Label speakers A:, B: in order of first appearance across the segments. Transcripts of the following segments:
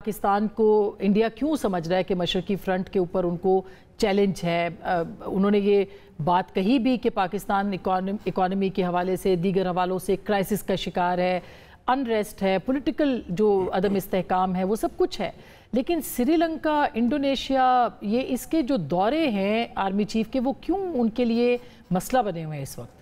A: पाकिस्तान को इंडिया क्यों समझ रहा है कि मशरकी फ्रंट के ऊपर उनको चैलेंज है। उन्होंने ये बात कही भी कि पाकिस्तान इकॉनमी के हवाले से, दीगर हवालों से क्राइसिस का शिकार है, अनरेस्ट है, पॉलिटिकल जो अदम इस्तेहकाम है, वो सब कुछ है। लेकिन श्रीलंका, इंडोनेशिया, ये इसके जो दौरे हैं आर्मी चीफ के, वो क्यों उनके लिए मसला बने हुए हैं इस वक्त?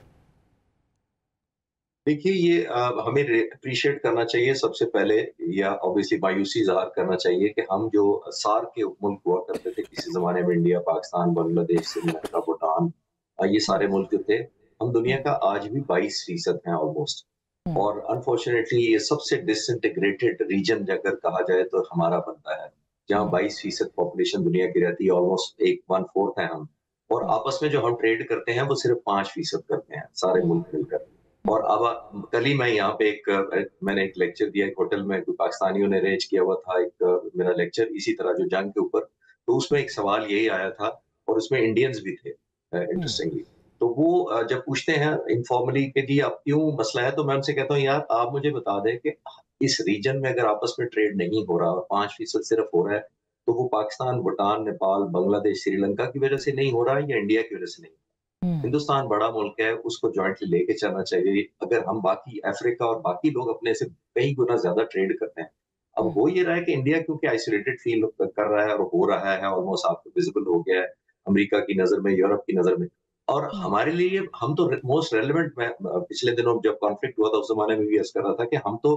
B: देखिए ये हमें अप्रिशिएट करना चाहिए सबसे पहले, या ऑब्वियसली मायूसी ज़ाहिर करना चाहिए कि हम जो सार्क के मुल्क हुआ करते थे किसी ज़माने में, इंडिया, पाकिस्तान, बांग्लादेश, श्रीलंका, भूटान, ये सारे मुल्क थे। हम दुनिया का आज भी 22% हैं ऑलमोस्ट। और अनफॉर्चुनेटली ये सबसे डिसइंटीग्रेटेड रीजन अगर कहा जाए तो हमारा बनता है, जहाँ 22% पॉपुलेशन दुनिया की रहती है, ऑलमोस्ट 1/4 है हम। और आपस में जो हम ट्रेड करते हैं वो सिर्फ 5% करते हैं सारे मुल्क मिलकर। और अब कल ही मैं यहाँ पे मैंने एक लेक्चर दिया एक होटल में, कोई पाकिस्तानियों ने अरेंज किया हुआ था एक मेरा लेक्चर इसी तरह जो जंग के ऊपर। तो उसमें एक सवाल यही आया था और उसमें इंडियंस भी थे इंटरेस्टिंगली। तो वो जब पूछते हैं इनफॉर्मली कि जी अब क्यों मसला है, तो मैं उनसे कहता हूँ यार आप मुझे बता दें कि इस रीजन में अगर आपस में ट्रेड नहीं हो रहा और 5% सिर्फ हो रहा है, तो वो पाकिस्तान, भूटान, नेपाल, बांग्लादेश, श्रीलंका की वजह से नहीं हो रहा है या इंडिया की वजह से नहीं? हिंदुस्तान बड़ा मुल्क है, उसको जॉइंटली लेके चलना चाहिए। अगर हम बाकी अफ्रीका और बाकी लोग अपने से कई गुना ज्यादा ट्रेड करते हैं। अब हो ये रहा है कि इंडिया क्योंकि आइसोलेटेड फील कर रहा है और हो रहा है, ऑलमोस्ट आपको विजिबल हो गया है अमेरिका की नजर में, यूरोप की नजर में। और हमारे लिए हम तो मोस्ट रेलिवेंट, मैं पिछले दिनों जब कॉन्फ्लिक्ट हुआ था उस जमाने में भी अर्ज कर रहा था कि हम तो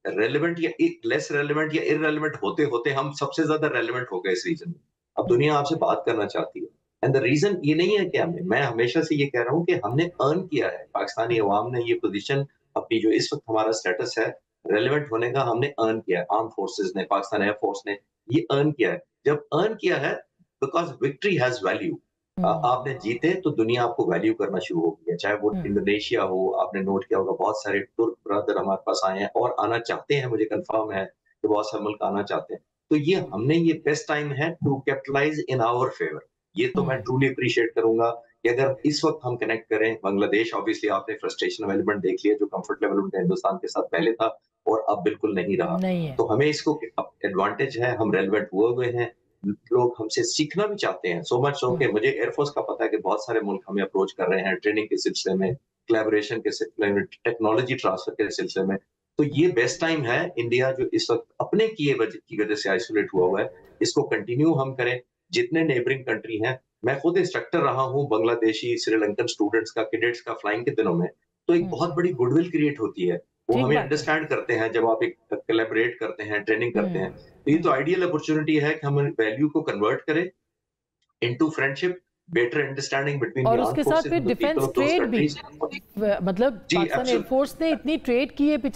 B: रेलिवेंट या लेस रेलिवेंट या इररेलेवेंट होते होते हम सबसे ज्यादा रेलिवेंट हो गए इस रीजन में। अब दुनिया आपसे बात करना चाहती है। एंड द रीजन ये नहीं है कि मैं हमेशा से ये कह रहा हूँ कि हमने अर्न किया है, पाकिस्तानी अवाम ने ये पोजीशन, अपनी जो इस वक्त हमारा स्टेटस है रेलिवेंट होने का, हमने अर्न किया है। आर्म फोर्सेस ने, पाकिस्तान एयरफोर्स ने ये अर्न किया है। जब अर्न किया है, बिकॉज विक्ट्री हैज वैल्यू। आपने जीते तो दुनिया आपको वैल्यू करना शुरू हो गई है, चाहे वो इंडोनेशिया हो। आपने नोट किया होगा बहुत सारे तुर्क ब्रदर हमारे पास आए हैं और आना चाहते हैं, मुझे कंफर्म है कि बहुत सारे मुल्क आना चाहते हैं। तो ये बेस्ट टाइम है to capitalise in our favour. ये तो मैं ट्रूली अप्रिशिएट करूंगा कि अगर इस वक्त हम कनेक्ट करें। बांग्लादेश ऑब्वियसली आपने फ्रस्ट्रेशन एलिमेंट देख लिया, जो कंफर्ट लेवल उनका हिंदुस्तान के साथ पहले था और अब बिल्कुल नहीं रहा।
A: नहीं है।
B: तो हमें इसको एडवांटेज है, हम रेलिवेंट हुए हैं, लोग हमसे सीखना भी चाहते हैं। सो मच सो कि मुझे एयरफोर्स का पता है कि बहुत सारे मुल्क हमें अप्रोच कर रहे हैं ट्रेनिंग के सिलसिले में, कोलैबोरेशन के सिलसिले में, टेक्नोलॉजी ट्रांसफर के सिलसिले में। तो ये बेस्ट टाइम है। इंडिया जो इस वक्त अपने किए की वजह से आइसोलेट हुआ है, इसको कंटिन्यू हम करें। जितने नेबरिंग कंट्री हैं, मैं खुद इंस्ट्रक्टर रहा हूँ बांग्लादेशी, श्रीलंकन स्टूडेंट्स का, कैडेट्स का फ्लाइंग के दिनों में। तो एक बहुत बड़ी गुडविल क्रिएट होती है। वो
A: ठीक
B: हमें
A: बात है।
B: अंडरस्टैंड करते हैं जब आप एक कोलैबोरेट करते हैं, ट्रेनिंग करते हैं। तो ये तो आइडियल अपॉर्चुनिटी है कि हम वैल्यू को कन्वर्ट करें into friendship, better understanding between the
A: और
B: आर्म्ड
A: उसके साथ
B: फोर्सेस
A: फिर
B: and the people
A: defence
B: of those
A: trade भी,
B: कंट्रीज।
A: मतलब
B: जी
A: पाकिस्तान
B: एब्सोल्युटली।
A: एयरफोर्स ने इतनी ट्रेड की है